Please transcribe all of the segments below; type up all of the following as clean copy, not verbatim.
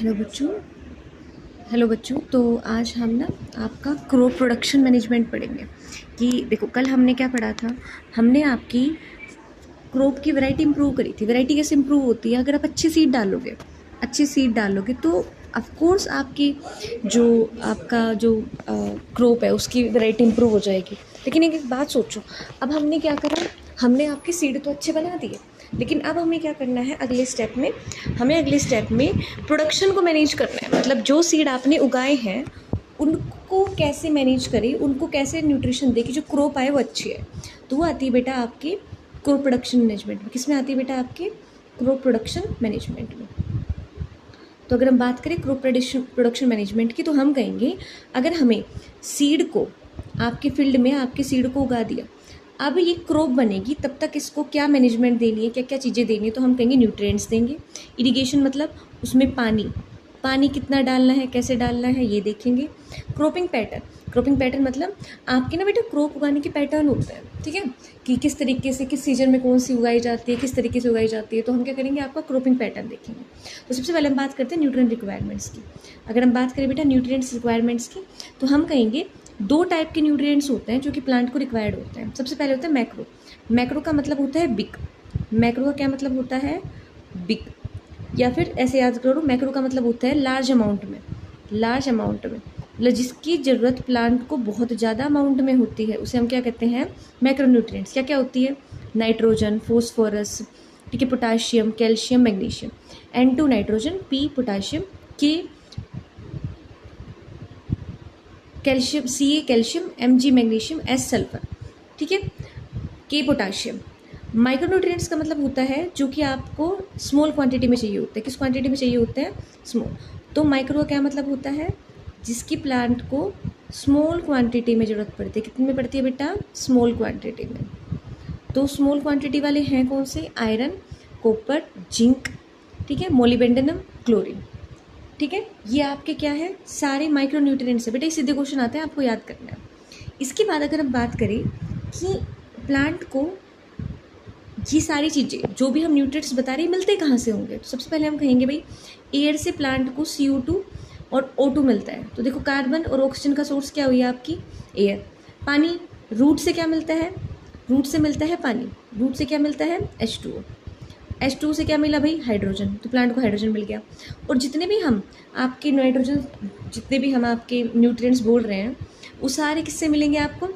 Hello बच्चों। तो आज हम ना आपका क्रॉप प्रोडक्शन मैनेजमेंट पढ़ेंगे। कि देखो, कल हमने क्या पढ़ा था। हमने आपकी क्रॉप की वैरायटी इंप्रूव करी थी। वैरायटी कैसे इंप्रूव होती है? अगर आप अच्छी सीड डालोगे तो ऑफ कोर्स आपकी जो क्रॉप है उसकी वैरायटी इंप्रूव हो जाएगी। लेकिन एक बात सोचो, अब हमने क्या करा, हमने आपकी सीड तो अच्छे बना दिए, लेकिन अब हमें क्या करना है अगले स्टेप में? हमें अगले स्टेप में प्रोडक्शन को मैनेज करना है। मतलब जो सीड आपने उगाए हैं उनको कैसे मैनेज करें, उनको कैसे न्यूट्रिशन दे कि जो क्रॉप आए वो अच्छी है। तो वो आती है बेटा आपकी क्रॉप प्रोडक्शन मैनेजमेंट में। किस में आती है बेटा? आपके क्रॉप प्रोडक्शन मैनेजमेंट में। तो अगर हम बात करें क्रॉप प्रोडक्शन मैनेजमेंट की, तो हम कहेंगे अगर हमें सीड को आपके फील्ड में आपके सीड को उगा दिया, अब ये क्रॉप बनेगी, तब तक इसको क्या मैनेजमेंट देनी है, क्या क्या चीज़ें देनी है, तो हम कहेंगे न्यूट्रिएंट्स देंगे। इरिगेशन मतलब उसमें पानी कितना डालना है, कैसे डालना है, ये देखेंगे। क्रॉपिंग पैटर्न मतलब आपके ना बेटा क्रॉप उगाने के पैटर्न होते हैं, ठीक है, कि किस तरीके से किस सीजन में कौन सी उगाई जाती है, किस तरीके से उगाई जाती है। तो हम क्या करेंगे, आपका क्रॉपिंग पैटर्न देखेंगे। तो सबसे पहले हम बात करते हैं न्यूट्रिएंट रिक्वायरमेंट्स की। अगर हम बात करें बेटा न्यूट्रिएंट्स रिक्वायरमेंट्स की, तो हम कहेंगे दो टाइप के न्यूट्रिएंट्स होते हैं जो कि प्लांट को रिक्वायर्ड होते हैं। सबसे पहले होता है मैक्रो का मतलब होता है बिग। मैक्रो का क्या मतलब होता है? बिग। या फिर ऐसे याद करो, मैक्रो का मतलब होता है लार्ज अमाउंट में मतलब जिसकी ज़रूरत प्लांट को बहुत ज़्यादा अमाउंट में होती है, उसे हम क्या कहते हैं? Macro nutrients. क्या क्या होती है? नाइट्रोजन, फोस्फोरस, ठीक है, potassium, calcium, magnesium. N2 nitrogen, P potassium, K calcium, Ca calcium, Mg magnesium, S sulphur, ठीक है, K पोटाशियम। माइक्रोन्यूट्रिएंट्स का मतलब होता है जो कि आपको स्मॉल क्वांटिटी में चाहिए होता है। किस क्वांटिटी में चाहिए होते हैं? स्मॉल। तो माइक्रो का क्या मतलब होता है? जिसकी प्लांट को स्मॉल क्वांटिटी में ज़रूरत पड़ती है। कितने में पड़ती है बेटा? स्मॉल क्वांटिटी में। तो स्मॉल क्वांटिटी वाले हैं कौन से? आयरन, कॉपर, जिंक, ठीक है, मोलिबेंडनम, क्लोरीन, ठीक है। ये आपके क्या है? सारे माइक्रो न्यूट्रिएंट्स है बेटा। ये सीधे क्वेश्चन आते हैं, आपको याद करना है। इसके बाद अगर हम बात करें कि प्लांट को ये सारी चीज़ें जो भी हम न्यूट्रिएंट्स बता रहे हैं मिलते कहाँ से होंगे, तो सबसे पहले हम कहेंगे भाई एयर से प्लांट को CO2 और O2 मिलता है। तो देखो, कार्बन और ऑक्सीजन का सोर्स क्या हुई आपकी? एयर। पानी, रूट से क्या मिलता है? रूट से मिलता है पानी। रूट से क्या मिलता है? H2O से क्या मिला भाई? हाइड्रोजन। तो प्लांट को हाइड्रोजन मिल गया। और जितने भी हम आपके न्यूट्रिएंट्स बोल रहे हैं वो सारे किससे मिलेंगे आपको?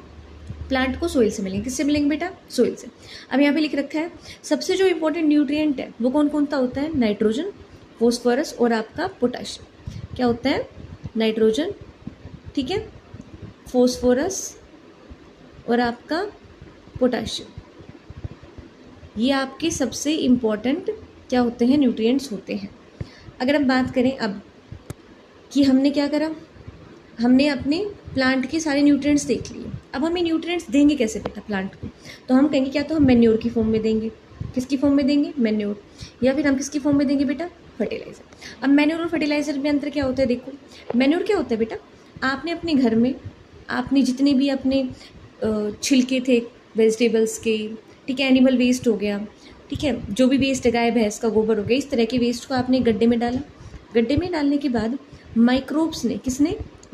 प्लांट को सोइल से मिलेंगे। किससे मिलेंगे बेटा? सोइल से। अब यहाँ पे लिख रखा है सबसे जो इंपॉर्टेंट न्यूट्रिएंट है वो कौन कौन सा होता है? नाइट्रोजन, फॉस्फोरस और आपका पोटाशियम। क्या होता है? नाइट्रोजन, ठीक है, फॉस्फोरस और आपका पोटाशियम। ये आपके सबसे इम्पॉर्टेंट क्या होते हैं? न्यूट्रिएंट्स होते हैं। अगर हम बात करें अब कि हमने क्या करा, हमने अपने प्लांट के सारे न्यूट्रिएंट्स देख लिए। अब हमें न्यूट्रिएंट्स देंगे कैसे बेटा प्लांट को? तो हम कहेंगे क्या, तो हम मैन्योर की फॉर्म में देंगे। किसकी फॉर्म में देंगे? मैन्योर। या फिर हम किसकी फॉर्म में देंगे बेटा? फर्टिलाइज़र। अब मैन्योर और फर्टिलाइज़र में अंतर क्या होता है? देखो, मैन्योर क्या होता है बेटा, आपने अपने घर में आपने जितने भी अपने छिलके थे वेजिटेबल्स के, ठीक है, एनिमल वेस्ट हो गया, ठीक है, जो भी वेस्ट है, गाय भैंस का गोबर हो गया, इस तरह के वेस्ट को आपने गड्ढे में डाला। गड्ढे में डालने के बाद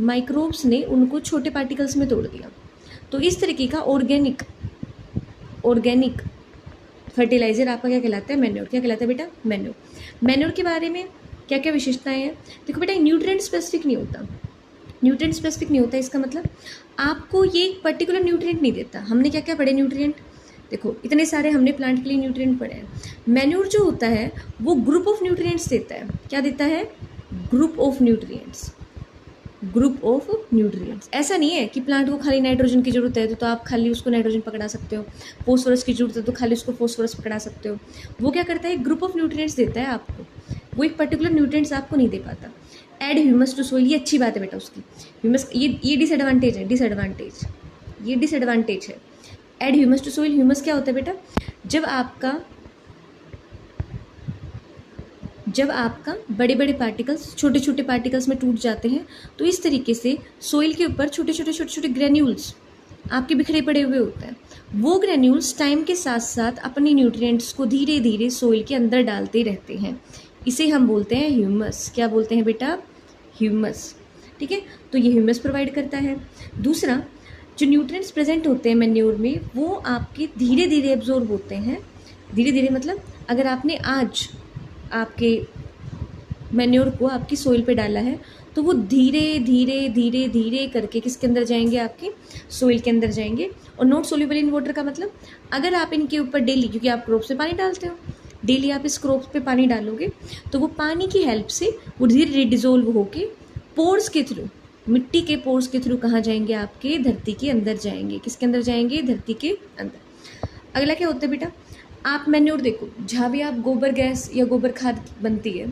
माइक्रोब्स ने उनको छोटे पार्टिकल्स में तोड़ दिया। तो इस तरीके का ऑर्गेनिक फर्टिलाइज़र आपका क्या कहलाता है? मैन्योर। क्या कहलाता है बेटा? मैन्योर के बारे में क्या क्या विशेषताएं हैं? देखो बेटा, न्यूट्रिएंट स्पेसिफिक नहीं होता। इसका मतलब आपको ये पर्टिकुलर न्यूट्रिएंट नहीं देता। हमने क्या क्या पढ़े न्यूट्रिएंट? देखो, इतने सारे हमने प्लांट के लिए न्यूट्रिएंट पढ़े हैं। मैन्योर जो होता है वो ग्रुप ऑफ न्यूट्रिएंट्स देता है। क्या देता है? Group of nutrients. ऐसा नहीं है कि प्लांट को खाली नाइट्रोजन की जरूरत है तो आप खाली उसको नाइट्रोजन पकड़ा सकते हो, फॉस्फोरस की जरूरत है तो खाली उसको फॉस्फोरस पकड़ा सकते हो। वो क्या करता है? ग्रुप ऑफ न्यूट्रिएंट्स देता है आपको। वो एक पर्टिकुलर न्यूट्रिएंट्स आपको नहीं दे पाता। एड ह्यूमस टू सोइल, ये अच्छी बात है बेटा उसकी। ह्यूमस, ये डिसएडवांटेज है। Add humus to soil, humus क्या होता है बेटा? जब आपका बड़े बड़े पार्टिकल्स छोटे छोटे पार्टिकल्स में टूट जाते हैं तो इस तरीके से सोइल के ऊपर छोटे छोटे ग्रेन्यूल्स आपके बिखरे पड़े हुए होते हैं। वो ग्रेन्यूल्स टाइम के साथ साथ अपने न्यूट्रिएंट्स को धीरे धीरे सोइल के अंदर डालते रहते हैं। इसे हम बोलते हैं ह्यूमस। क्या बोलते हैं बेटा? ह्यूमस। ठीक है, तो ये ह्यूमस प्रोवाइड करता है। दूसरा, जो न्यूट्रिएंट्स प्रेजेंट होते हैं मैन्योर में वो आपके धीरे धीरे एब्जॉर्ब होते हैं। धीरे धीरे मतलब अगर आपने आज आपके मैन्योर को आपकी सोइल पे डाला है तो वो धीरे धीरे धीरे धीरे करके किसके अंदर जाएंगे? आपकी सोइल के अंदर जाएंगे। और नॉट सोल्यूबल इन वाटर का मतलब अगर आप इनके ऊपर डेली, क्योंकि आप क्रॉप्स पे पानी डालते हो, डेली आप इस क्रॉप्स पे पानी डालोगे तो वो पानी की हेल्प से वो धीरे धीरे डिजोल्व होके पोर्स के थ्रू, मिट्टी के पोर्स के थ्रू कहाँ जाएंगे? आपके धरती के अंदर जाएंगे। किसके अंदर जाएंगे? धरती के अंदर। अगला क्या होता है बेटा? आप मैन्योर देखो, जहाँ भी आप गोबर गैस या गोबर खाद बनती है,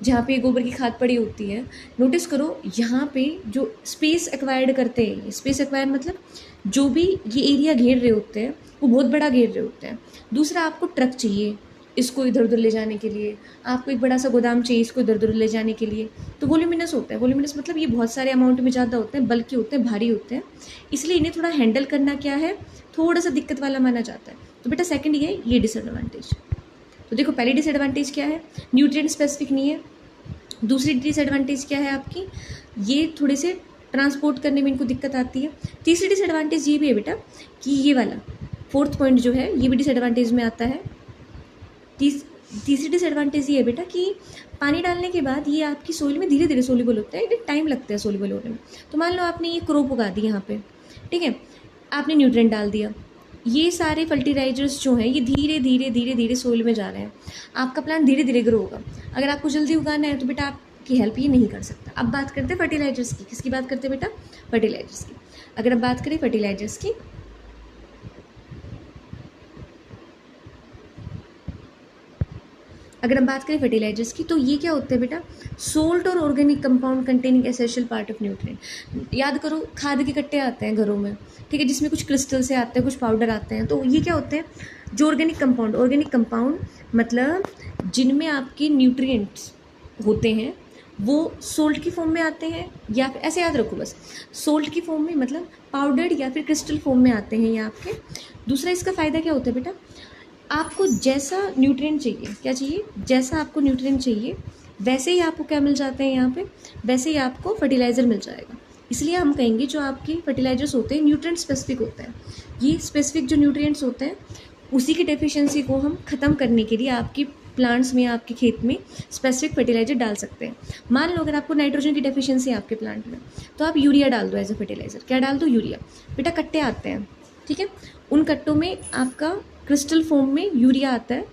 जहाँ पे गोबर की खाद पड़ी होती है, नोटिस करो यहाँ पे जो स्पेस एक्वायर्ड करते हैं, स्पेस एक्वायर मतलब जो भी ये एरिया घेर रहे होते हैं वो बहुत बड़ा घेर रहे होते हैं। दूसरा, आपको ट्रक चाहिए इसको इधर उधर ले जाने के लिए, आपको एक बड़ा सा गोदाम चाहिए इसको इधर उधर ले जाने के लिए, तो वॉल्यूमिनस होता है। वॉल्यूमिनस मतलब ये बहुत सारे अमाउंट में ज़्यादा होते हैं, बल्कि होते हैं, भारी होते हैं, इसलिए इन्हें थोड़ा हैंडल करना क्या है, थोड़ा सा दिक्कत वाला माना जाता है। तो बेटा सेकंड ये डिसएडवांटेज। तो देखो पहली डिसएडवांटेज क्या है? न्यूट्रिएंट स्पेसिफिक नहीं है। दूसरी डिसएडवांटेज क्या है आपकी? ये थोड़े से ट्रांसपोर्ट करने में इनको दिक्कत आती है। तीसरी डिसएडवांटेज ये भी है बेटा कि ये वाला फोर्थ पॉइंट जो है ये भी डिसएडवांटेज में आता है। तीसरी डिसएडवांटेज ये है बेटा कि पानी डालने के बाद ये आपकी सोइल में धीरे धीरे सोल्यूबल होता है, इन्हें टाइम लगता है सोल्यूबल होने में। तो मान लो आपने ये क्रॉप उगा दी यहाँ पे, ठीक है, आपने न्यूट्रिएंट डाल दिया, ये सारे फर्टिलाइजर्स जो हैं ये धीरे धीरे धीरे धीरे सोइल में जा रहे हैं, आपका प्लांट धीरे धीरे ग्रो होगा। अगर आपको जल्दी उगाना है तो बेटा आपकी हेल्प ये नहीं कर सकता। अब बात करते हैं फर्टिलाइजर्स की। किसकी बात करते हैं बेटा? फर्टिलाइजर्स की। अगर अब बात करें फर्टिलाइजर्स की, अगर हम बात करें फर्टिलाइजर्स की तो ये क्या होते हैं बेटा? सोल्ट और organic compound containing essential part of nutrient. याद करो खाद के कट्टे आते हैं घरों में, ठीक है, जिसमें कुछ क्रिस्टल से आते हैं, कुछ पाउडर आते हैं। तो ये क्या होते हैं? जो ऑर्गेनिक कंपाउंड मतलब जिनमें आपके न्यूट्रिएंट्स होते हैं वो सोल्ट की फॉर्म में आते हैं, या फिर ऐसे याद रखो बस, सोल्ट की फॉर्म में मतलब पाउडर्ड या फिर क्रिस्टल फॉर्म में आते हैं ये आपके। दूसरा इसका फ़ायदा क्या होता है बेटा? आपको जैसा न्यूट्रिएंट चाहिए, क्या चाहिए? जैसा आपको न्यूट्रिएंट चाहिए वैसे ही आपको क्या मिल जाते हैं यहाँ पे, वैसे ही आपको फर्टिलाइज़र मिल जाएगा। इसलिए हम कहेंगे जो आपके फर्टिलाइजर्स होते हैं न्यूट्रिएंट स्पेसिफिक होते हैं। ये स्पेसिफिक जो न्यूट्रिएंट्स होते हैं उसी की डेफिशिएंसी को हम ख़त्म करने के लिए आपकी प्लांट्स में, आपके खेत में स्पेसिफिक फर्टिलाइजर डाल सकते हैं। मान लो अगर आपको नाइट्रोजन की डेफिशिएंसी है आपके प्लांट में, तो आप यूरिया डाल दो एज ए फर्टिलाइजर। क्या डाल दो? यूरिया। बेटा कट्टे आते हैं, ठीक है, उन कट्टों में आपका क्रिस्टल फॉर्म में यूरिया आता है,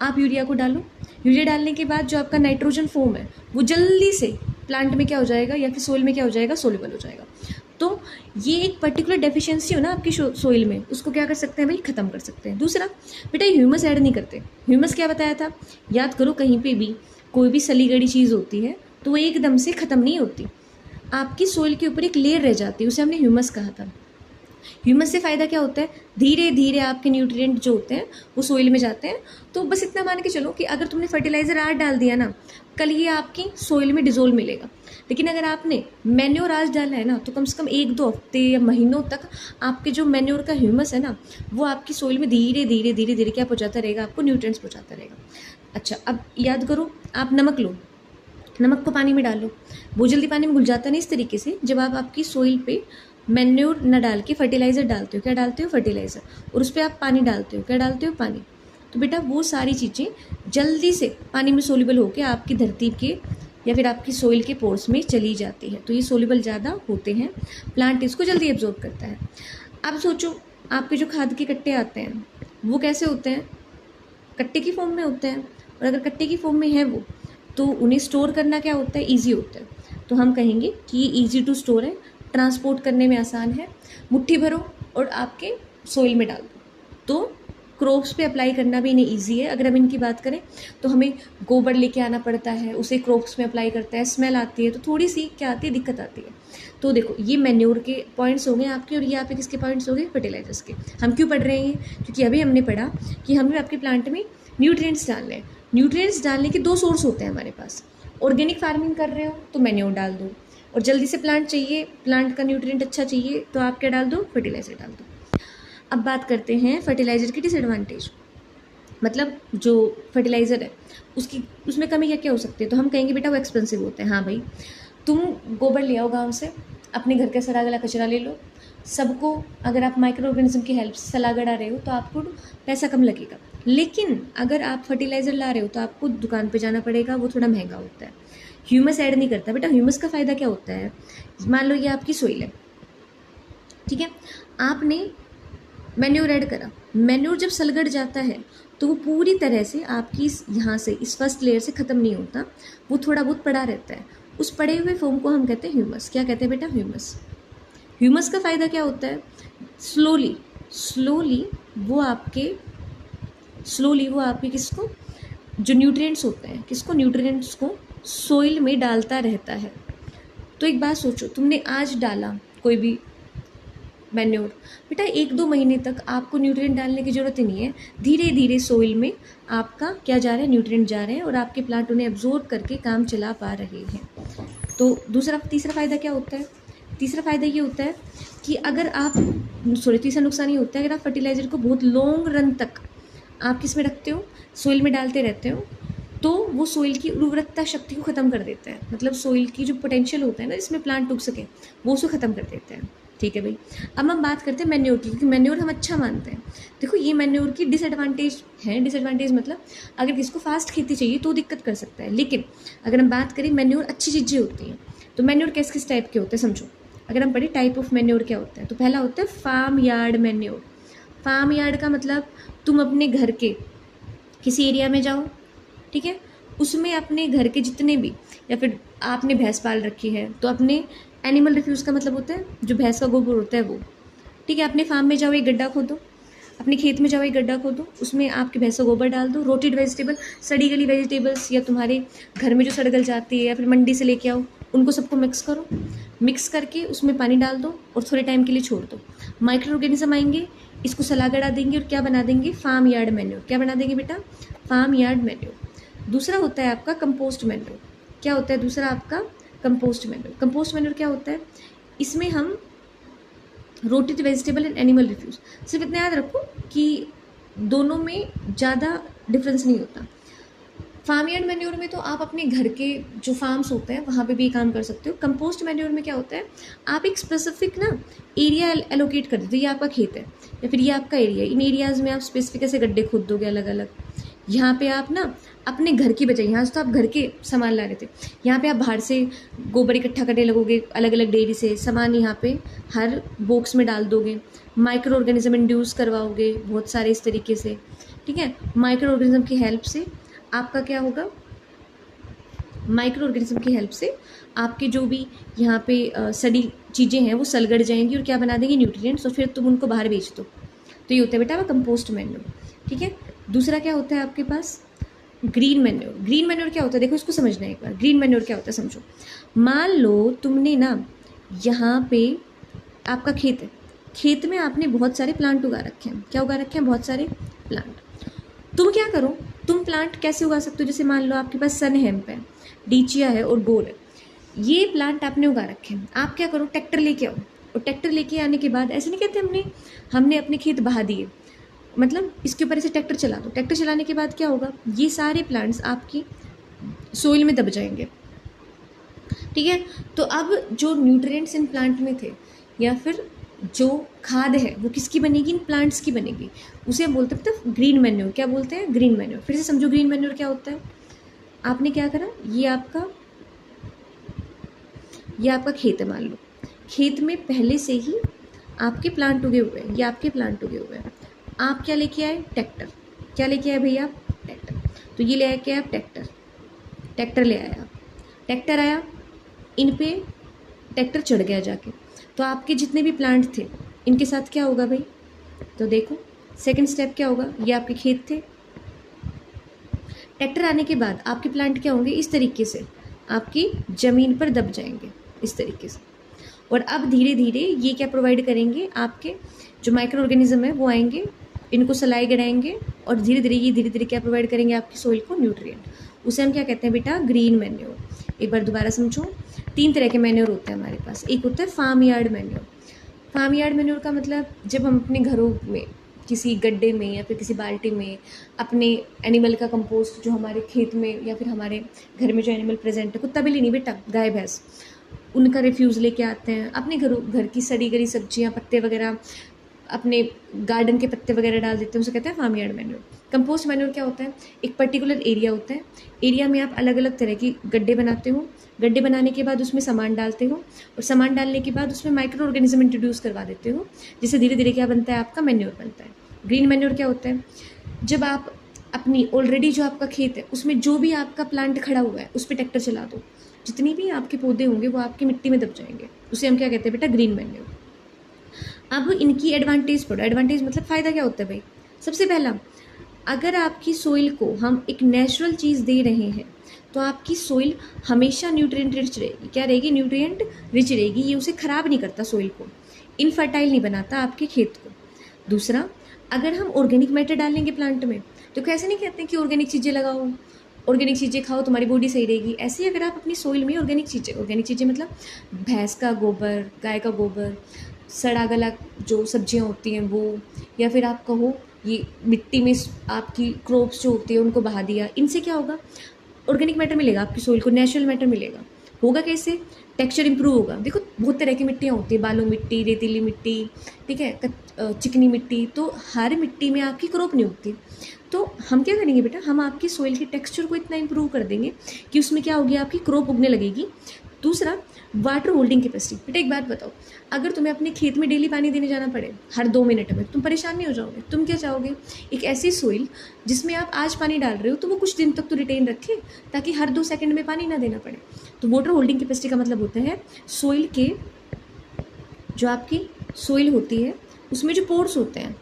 आप यूरिया को डालो। यूरिया डालने के बाद जो आपका नाइट्रोजन फॉर्म है वो जल्दी से प्लांट में क्या हो जाएगा या फिर सोइल में क्या हो जाएगा? सोल्यूबल हो जाएगा। तो ये एक पर्टिकुलर डेफिशिएंसी हो ना आपकी सोइल में, उसको क्या कर सकते हैं भाई? ख़त्म कर सकते हैं। दूसरा बेटा ह्यूमस ऐड नहीं करते। ह्यूमस क्या बताया था? याद करो, कहीं पे भी कोई भी सली गड़ी चीज़ होती है तो वो एकदम से ख़त्म नहीं होती, आपकी सोइल के ऊपर एक लेयर रह जाती है, उसे हमने ह्यूमस कहा था। ह्यूमस से फ़ायदा क्या होता है? धीरे धीरे आपके न्यूट्रिएंट जो होते हैं वो सोइल में जाते हैं। तो बस इतना मान के चलो कि अगर तुमने फर्टिलाइज़र आज डाल दिया ना, कल ये आपकी सोइल में डिजोल्व मिलेगा। लेकिन अगर आपने मैन्योर आज डाला है ना तो कम से कम 1-2 हफ्ते या महीनों तक आपके जो मैन्योर का ह्यूमस है ना वो आपकी सोइल में धीरे धीरे धीरे धीरे क्या पहुँचाता रहेगा? आपको न्यूट्रिएंट्स पहुँचाता रहेगा। अच्छा, अब याद करो, आप नमक लो, नमक को पानी में डालो, वो जल्दी पानी में घुल जाता नहीं इस तरीके से। जब आप आपकी सोइल पे मैन्योर न डाल के फर्टिलाइज़र डालते हो, क्या डालते हो? फर्टिलाइज़र, और उस पर आप पानी डालते हो, क्या डालते हो? पानी। तो बेटा वो सारी चीज़ें जल्दी से पानी में सोल्यूबल होकर आपकी धरती के या फिर आपकी सोइल के पोर्स में चली जाती है। तो ये सोल्यूबल ज़्यादा होते हैं, प्लांट इसको जल्दी एब्जॉर्ब करता है। अब सोचो आपके जो खाद के कट्टे आते हैं वो कैसे होते हैं? कट्टे की फॉर्म में होते हैं, और अगर कट्टे की फॉर्म में है वो तो उन्हें स्टोर करना क्या होता है? ईजी होता है। तो हम कहेंगे कि ये ईजी टू स्टोर है, ट्रांसपोर्ट करने में आसान है। मुट्ठी भरो और आपके सोइल में डाल दो, तो क्रॉप्स पे अप्लाई करना भी इन्हें ईजी है। अगर हम इनकी बात करें तो हमें गोबर लेके आना पड़ता है, उसे क्रॉप्स में अप्लाई करता है, स्मेल आती है, तो थोड़ी सी क्या आती है? दिक्कत आती है। तो देखो ये मैन्योर के पॉइंट्स हो गए आपके, और ये आपके किसके पॉइंट्स हो गए? फर्टिलाइजर्स के। हम क्यों पढ़ रहे हैं? क्योंकि अभी हमने पढ़ा कि हमें आपके प्लांट में न्यूट्रिएंट्स डालने हैं। न्यूट्रिएंट्स डालने के 2 सोर्स होते हैं हमारे पास। ऑर्गेनिक फार्मिंग कर रहे हो तो मैन्योर डाल दो, और जल्दी से प्लांट चाहिए, प्लांट का न्यूट्रिएंट अच्छा चाहिए, तो आप क्या डाल दो? फर्टिलाइज़र डाल दो। अब बात करते हैं फर्टिलाइज़र की डिसएडवांटेज। मतलब जो फर्टिलाइज़र है उसमें कमी क्या क्या हो सकती है, तो हम कहेंगे बेटा वो एक्सपेंसिव होते हैं। हाँ भाई, तुम गोबर ले आओ गाँव से, अपने घर का सड़ा गला कचरा ले लो, सबको अगर आप माइक्रो ऑर्गेनिज्म की हेल्प से सला गड़ा रहे हो तो आपको पैसा कम लगेगा। लेकिन अगर आप फर्टिलाइज़र ला रहे हो तो आपको दुकान पे जाना पड़ेगा, वो थोड़ा महंगा होता है। ह्यूमस ऐड नहीं करता बेटा। ह्यूमस का फ़ायदा क्या होता है, मान लो ये आपकी सोइल है, ठीक है, आपने मैन्योर ऐड करा, मैन्योर जब सलगड़ जाता है तो वो पूरी तरह से आपकी यहाँ से इस फर्स्ट लेयर से ख़त्म नहीं होता, वो थोड़ा बहुत पड़ा रहता है। उस पड़े हुए फॉर्म को हम कहते हैं ह्यूमस। क्या कहते हैं बेटा, ह्यूमस। ह्यूमस का फ़ायदा क्या होता है, स्लोली वो आपके किसको, जो न्यूट्रिएंट्स होते हैं, किसको, न्यूट्रिएंट्स को सोइल में डालता रहता है। तो एक बात सोचो, तुमने आज डाला कोई भी मैन्योर, बेटा 1-2 महीने तक आपको न्यूट्रिएंट डालने की ज़रूरत ही नहीं है। धीरे धीरे सोइल में आपका क्या जा रहा है, न्यूट्रिएंट जा रहे हैं और आपके प्लांट उन्हें एब्जॉर्ब करके काम चला पा रहे हैं। तो तीसरा फ़ायदा क्या होता है, तीसरा फ़ायदा ये होता है कि अगर आप तीसरा नुकसान ये होता है, अगर आप फर्टिलाइज़र को बहुत लॉन्ग रन तक आप किस में रखते हो, सोइल में डालते रहते हो, तो वो सोइल की उर्वरकता शक्ति को ख़त्म कर देता है। मतलब सोइल की जो पोटेंशियल होता है ना, जिसमें प्लांट उग सके, वो उसको ख़त्म कर देता है। ठीक है भाई, अब हम बात करते हैं मैन्योर की, क्योंकि मैन्योर हम अच्छा मानते हैं। देखो ये मैन्योर की डिसएडवांटेज है। डिसएडवांटेज मतलब अगर किसको फास्ट खेती चाहिए तो दिक्कत कर सकता है, लेकिन अगर हम बात करें मैन्योर अच्छी चीज़ें होती हैं। तो मैन्योर किस टाइप के होते हैं समझो। अगर हम पढ़े टाइप ऑफ मैन्योर क्या होता है, तो पहला होता है farm yard manure. Farm yard का मतलब तुम अपने घर के किसी एरिया में जाओ, ठीक है, उसमें अपने घर के जितने भी, या फिर आपने भैंस पाल रखी है तो अपने एनिमल रिफ्यूज़ का मतलब होता है जो भैंस का गोबर होता है वो, ठीक है, अपने फार्म में जाओ, एक गड्ढा खोदो, अपने खेत में जाओ, एक गड्ढा खोदो, उसमें आपके भैंस का गोबर डाल दो, रोटेड वेजिटेबल, सड़ी गली वेजिटेबल्स या तुम्हारे घर में जो सड़ गल जाती है या फिर मंडी से लेके आओ, उनको सबको मिक्स करो, मिक्स करके उसमें पानी डाल दो और थोड़े टाइम के लिए छोड़ दो। माइक्रो ऑर्गेनिज्म आएंगे, इसको सला गड़ा देंगे और क्या बना देंगे, फार्म यार्ड मैन्योर। क्या बना देंगे बेटा, फार्म यार्ड मैन्योर। दूसरा होता है आपका कंपोस्ट मैन्योर। क्या होता है दूसरा आपका, कंपोस्ट मैन्योर। कंपोस्ट मैन्योर क्या होता है, इसमें हम rotted vegetable and animal refuse, सिर्फ इतना याद रखो कि दोनों में ज़्यादा डिफरेंस नहीं होता। फार्म यार्ड मैन्योर में तो आप अपने घर के जो फार्म्स होते हैं वहाँ पे भी काम कर सकते हो। कंपोस्ट मैन्योर में क्या होता है, आप एक स्पेसिफिक ना एरिया एलोकेट कर देते हो, ये आपका खेत है या फिर ये आपका एरिया है, इन एरियाज़ में आप स्पेसिफिक ऐसे गड्ढे खोद दोगे अलग अलग। यहाँ पे आप ना अपने घर की बजाय, यहाँ से तो आप घर के सामान ला रहे थे, यहाँ पे आप बाहर से गोबर इकट्ठा करने लगोगे, अलग अलग डेयरी से सामान यहाँ पे हर बॉक्स में डाल दोगे, माइक्रो ऑर्गेनिज्म इंड्यूस करवाओगे बहुत सारे इस तरीके से, ठीक है। माइक्रो ऑर्गेनिज्म की हेल्प से आपका क्या होगा, माइक्रो ऑर्गेनिज्म की हेल्प से आपके जो भी यहाँ पे सड़ी चीज़ें हैं वो सलगड़ जाएंगी और क्या बना देंगी, न्यूट्रिएंट्स, और फिर तुम उनको बाहर बेच दो। तो ये होता है बेटा वो कंपोस्ट मैन्योर, ठीक है। दूसरा क्या होता है आपके पास, ग्रीन मैन्योर। ग्रीन मैन्योर क्या होता है, देखो इसको समझना है एक बार। ग्रीन मैन्योर क्या होता है समझो। मान लो तुमने ना यहाँ पे आपका खेत है, खेत में आपने बहुत सारे प्लांट उगा रखे हैं। क्या उगा रखे हैं, बहुत सारे प्लांट। तुम क्या करो, तुम प्लांट कैसे उगा सकते हो, जैसे मान लो आपके पास सन हेम्प है, डीचिया है और गोर है, ये प्लांट आपने उगा रखे हैं। आप क्या करो, ट्रैक्टर लेके आओ, और ट्रैक्टर लेके आने के बाद ऐसे नहीं कहते हमने अपने खेत बहा दिए, मतलब इसके ऊपर ऐसे ट्रैक्टर चला दो। ट्रैक्टर चलाने के बाद क्या होगा, ये सारे प्लांट्स आपकी सोइल में दब जाएंगे, ठीक है। तो अब जो न्यूट्रिएंट्स इन प्लांट में थे या फिर जो खाद है वो किसकी बनेगी, इन प्लांट्स की बनेगी, उसे हम बोलते हैं तो ग्रीन मैन्योर। क्या बोलते हैं, ग्रीन मैन्योर। फिर से समझो ग्रीन मैन्योर क्या होता है। आपने क्या करा, ये आपका खेत है, मान लो खेत में पहले से ही आपके प्लांट उगे हुए हैं, ये आपके प्लांट उगे हुए हैं। आप क्या लेके आए, ट्रैक्टर। क्या लेके आए भैया, ट्रैक्टर। तो ये ले आए क्या, आप ट्रैक्टर ले आया, ट्रैक्टर आया, इन पे ट्रैक्टर चढ़ गया जाके, तो आपके जितने भी प्लांट थे इनके साथ क्या होगा भाई। तो देखो सेकंड स्टेप क्या होगा, ये आपके खेत थे, ट्रैक्टर आने के बाद आपके प्लांट क्या होंगे, इस तरीके से आपकी ज़मीन पर दब जाएंगे इस तरीके से। और अब धीरे धीरे ये क्या प्रोवाइड करेंगे, आपके जो माइक्रो ऑर्गेनिज्म है वो आएंगे, इनको सलाई गड़ाएंगे और धीरे धीरे क्या प्रोवाइड करेंगे, आपकी सोइल को न्यूट्रिएंट। उसे हम क्या कहते हैं बेटा, ग्रीन मैन्योर। एक बार दोबारा समझो, 3 तरह के मैन्योर होते हैं हमारे पास। एक होता है farm yard manure. Farm yard manure का मतलब जब हम अपने घरों में किसी गड्ढे में या फिर किसी बाल्टी में अपने एनिमल का कंपोस्ट, जो हमारे खेत में या फिर हमारे घर में जो एनिमल प्रेजेंट है, कुत्ता बिल्ली नहीं बेटा, गाय भैंस, उनका रिफ्यूज़ लेके आते हैं। अपने घर की सड़ी गली सब्जियां, पत्ते वगैरह, अपने गार्डन के पत्ते वगैरह डाल देते हैं, उसे कहते हैं farm yard manure. Compost manure क्या होता है? एक पर्टिकुलर एरिया होता है, एरिया में आप अलग अलग तरह की गड्ढे बनाते हो, गड्ढे बनाने के बाद उसमें सामान डालते हो, और सामान डालने के बाद उसमें माइक्रो ऑर्गेनिज्म इंट्रोड्यूस करवा देते हो, जिससे धीरे धीरे क्या बनता है? आपका मैन्योर बनता है। ग्रीन मैन्योर क्या होता है? जब आप अपनी ऑलरेडी जो आपका खेत है उसमें जो भी आपका प्लांट खड़ा हुआ है उस पर ट्रैक्टर चला दो, जितनी भी आपके पौधे होंगे वो आपकी मिट्टी में दब जाएंगे, उसे हम क्या कहते हैं बेटा? Green manure. अब इनकी एडवांटेज पढ़ो। एडवांटेज मतलब फ़ायदा क्या होता है भाई? सबसे पहला, अगर आपकी सोइल को हम एक नेचुरल चीज़ दे रहे हैं तो आपकी सोइल हमेशा न्यूट्रिएंट रिच रहेगी। क्या रहेगी? न्यूट्रिएंट रिच रहेगी। ये उसे ख़राब नहीं करता, सोइल को इनफर्टाइल नहीं बनाता आपके खेत को। दूसरा, अगर हम ऑर्गेनिक मैटर डालेंगे प्लांट में, तो कैसे नहीं कहते कि ऑर्गेनिक चीज़ें लगाओ, ऑर्गेनिक चीज़ें खाओ, तुम्हारी बॉडी सही रहेगी। ऐसे ही अगर आप अपनी सोइल में ऑर्गेनिक चीज़ें मतलब भैंस का गोबर, गाय का गोबर, सड़ा गला जो सब्जियां होती हैं वो, या फिर आप कहो ये मिट्टी में आपकी क्रॉप्स जो होती है उनको बहा दिया, इनसे क्या होगा? ऑर्गेनिक मैटर मिलेगा आपकी सोइल को, नेचुरल मैटर मिलेगा। होगा कैसे? टेक्सचर इंप्रूव होगा। देखो बहुत तरह की मिट्टियाँ होती है, बालू मिट्टी, रेतीली मिट्टी, ठीक है, चिकनी मिट्टी, तो हर मिट्टी में आपकी क्रॉप नहीं उगती। तो हम क्या करेंगे बेटा? हम आपकी सोइल के टेक्सचर को इतना इंप्रूव कर देंगे कि उसमें क्या होगी? आपकी क्रॉप उगने लगेगी। दूसरा, वाटर होल्डिंग कैपेसिटी। बेटा एक बात बताओ, अगर तुम्हें अपने खेत में डेली पानी देने जाना पड़े हर 2 मिनट में, तुम परेशान नहीं हो जाओगे? तुम क्या चाहोगे? एक ऐसी सोइल जिसमें आप आज पानी डाल रहे हो तो वो कुछ दिन तक तो रिटेन रखे, ताकि हर 2 सेकंड में पानी ना देना पड़े। तो वाटर होल्डिंग कैपेसिटी का मतलब होता है सोइल के, जो आपकी सोइल होती है उसमें जो पोर्स होते हैं,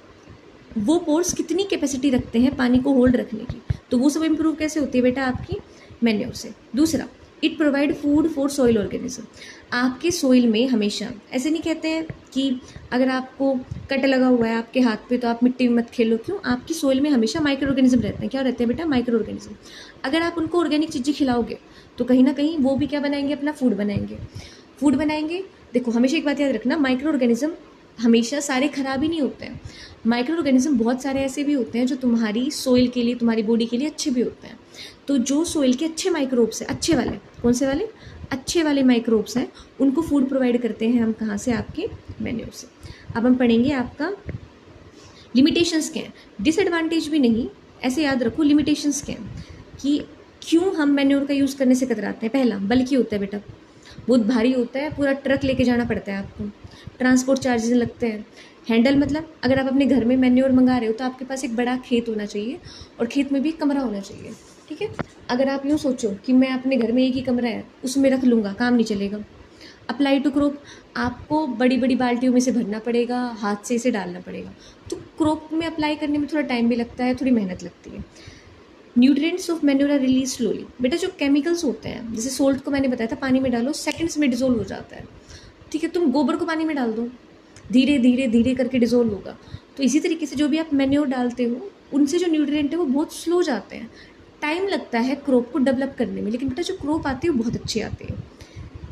वो पोर्स कितनी कैपेसिटी रखते हैं पानी को होल्ड रखने की। तो वो सब इंप्रूव कैसे होती है बेटा? आपकी मैन्योर से। दूसरा, it provide food for soil organism. आपके सोइल में हमेशा, ऐसे नहीं कहते हैं कि अगर आपको कट लगा हुआ है आपके हाथ पे तो आप मिट्टी में मत खेलो। क्यों? आपकी सोइल में हमेशा माइक्रो ऑर्गेनिज्म रहते हैं। क्या रहते हैं बेटा? Micro organism. अगर आप उनको ऑर्गेनिक चीज़ें खिलाओगे तो कहीं ना कहीं वो भी क्या बनाएंगे? अपना फूड बनाएंगे। देखो हमेशा एक बात याद रखना, माइक्रो ऑर्गेनिज्म हमेशा सारे खराब ही नहीं होते हैं। माइक्रो ऑर्गेनिज्म बहुत सारे ऐसे भी होते हैं जो तुम्हारी सोइल के लिए, तुम्हारी बॉडी के लिए अच्छे भी होते हैं। तो जो सोइल के अच्छे माइक्रोब्स हैं, अच्छे वाले, कौन से वाले? अच्छे वाले माइक्रोब्स हैं, उनको फूड प्रोवाइड करते हैं हम कहाँ से? आपके मैन्योर से। अब हम पढ़ेंगे आपका लिमिटेशंस क्या हैं। डिसएडवांटेज भी नहीं, ऐसे याद रखो लिमिटेशंस क्या हैं कि क्यों हम मैन्योर का यूज़ करने से कतराते हैं। पहला, बल्कि होता है बेटा, बहुत भारी होता है, पूरा ट्रक लेके जाना पड़ता है आपको, ट्रांसपोर्ट चार्जेस लगते हैं। हैंडल मतलब अगर आप अपने घर में मैन्योर मंगा रहे हो तो आपके पास एक बड़ा खेत होना चाहिए और खेत में भी एक कमरा होना चाहिए, ठीक है। अगर आप यूँ सोचो कि मैं अपने घर में एक ही कमरा है उसमें रख लूँगा, काम नहीं चलेगा। अप्लाई टू क्रॉप, आपको बड़ी बड़ी बाल्टियों में से भरना पड़ेगा, हाथ से इसे डालना पड़ेगा, तो क्रॉप में अप्लाई करने में थोड़ा टाइम भी लगता है, थोड़ी मेहनत लगती है। Nutrients of manure are release slowly. बेटा जो केमिकल्स होते हैं, जैसे सोल्ट को मैंने बताया था, पानी में डालो सेकंड्स में डिजोल्व हो जाता है, ठीक है। तुम गोबर को पानी में डाल दो, धीरे धीरे धीरे करके डिजोल्व होगा। तो इसी तरीके से जो भी आप मैन्योर डालते हो उनसे जो न्यूट्रिएंट है वो बहुत स्लो जाते हैं, टाइम लगता है क्रॉप को डेवलप करने में, लेकिन बेटा जो क्रॉप आती है वो बहुत अच्छी आती है।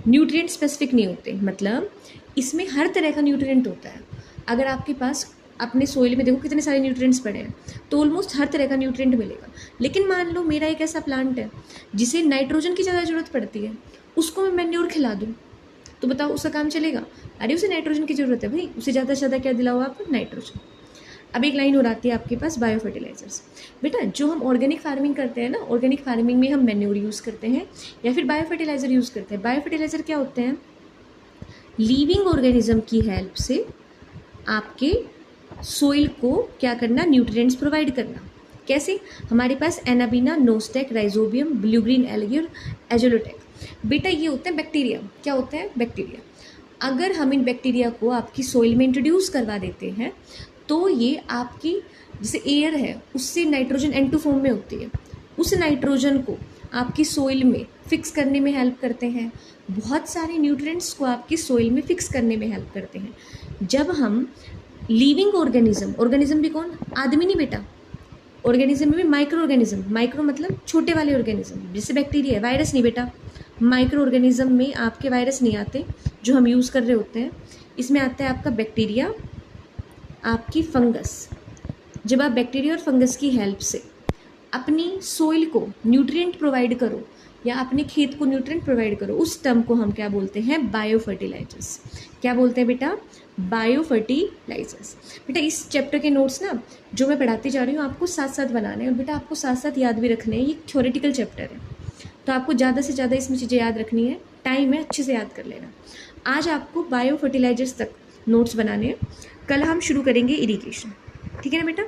न्यूट्रिएंट स्पेसिफिक नहीं होते, मतलब इसमें हर तरह का न्यूट्रिएंट होता है। अगर आपके पास अपने सोइल में देखो कितने सारे न्यूट्रिएंट्स पड़े हैं, तो ऑलमोस्ट हर तरह का न्यूट्रिएंट मिलेगा। लेकिन मान लो मेरा एक ऐसा प्लांट है जिसे नाइट्रोजन की ज़्यादा ज़रूरत पड़ती है, उसको मैं मैन्योर खिला दूँ तो बताओ उसका काम चलेगा? अरे उसे नाइट्रोजन की ज़रूरत है भाई, उसे ज़्यादा से ज़्यादा क्या दिलाओ आप? नाइट्रोजन। अब एक लाइन और आती है आपके पास, बायो फर्टिलाइजर्स। बेटा जो हम ऑर्गेनिक फार्मिंग करते हैं ना, ऑर्गेनिक फार्मिंग में हम मैन्योर यूज़ करते हैं या फिर बायो फर्टिलाइजर यूज़ करते हैं। बायो फर्टिलाइजर क्या होते हैं? लिविंग ऑर्गेनिज्म की हेल्प से आपके सोइल को क्या करना? न्यूट्रिएंट्स प्रोवाइड करना। कैसे? हमारे पास anabaena, nostoc, rhizobium, blue green algae और एजोलोटेक। बेटा ये होते हैं बैक्टीरिया। क्या होते हैं? बैक्टीरिया। अगर हम इन बैक्टीरिया को आपकी सोइल में इंट्रोड्यूस करवा देते हैं तो ये आपकी जैसे एयर है उससे नाइट्रोजन N2 फॉर्म में होती है, उस नाइट्रोजन को आपकी सोइल में फिक्स करने में हेल्प करते हैं, बहुत सारे न्यूट्रिएंट्स को आपकी सोइल में फिक्स करने में हेल्प करते हैं। जब हम लिविंग ऑर्गेनिज्म भी कौन? आदमी नहीं बेटा, ऑर्गेनिज्म में भी माइक्रो ऑर्गेनिज्म, माइक्रो मतलब छोटे वाले ऑर्गेनिज्म, जैसे बैक्टीरिया है, वायरस नहीं बेटा। माइक्रो ऑर्गेनिज्म में आपके वायरस नहीं आते जो हम यूज़ कर रहे होते हैं, इसमें आता है आपका बैक्टीरिया, आपकी फंगस, जब आप बैक्टीरिया और फंगस की हेल्प से अपनी सोइल को न्यूट्रिएंट प्रोवाइड करो या अपने खेत को न्यूट्रिएंट प्रोवाइड करो, उस टर्म को हम क्या बोलते हैं? Bio fertilisers. क्या बोलते हैं बेटा? Bio fertilisers. बेटा इस चैप्टर के नोट्स ना जो मैं पढ़ाती जा रही हूँ आपको साथ साथ बनाने हैं, और बेटा आपको साथ साथ याद भी रखने हैं। ये थ्योरेटिकल चैप्टर है तो आपको ज़्यादा से ज़्यादा इसमें चीज़ें याद रखनी है, टाइम है, अच्छे से याद कर लेना। आज आपको बायो फर्टिलाइजर्स तक नोट्स बनाने हैं, कल हम शुरू करेंगे इरिगेशन। ठीक है ना बेटा?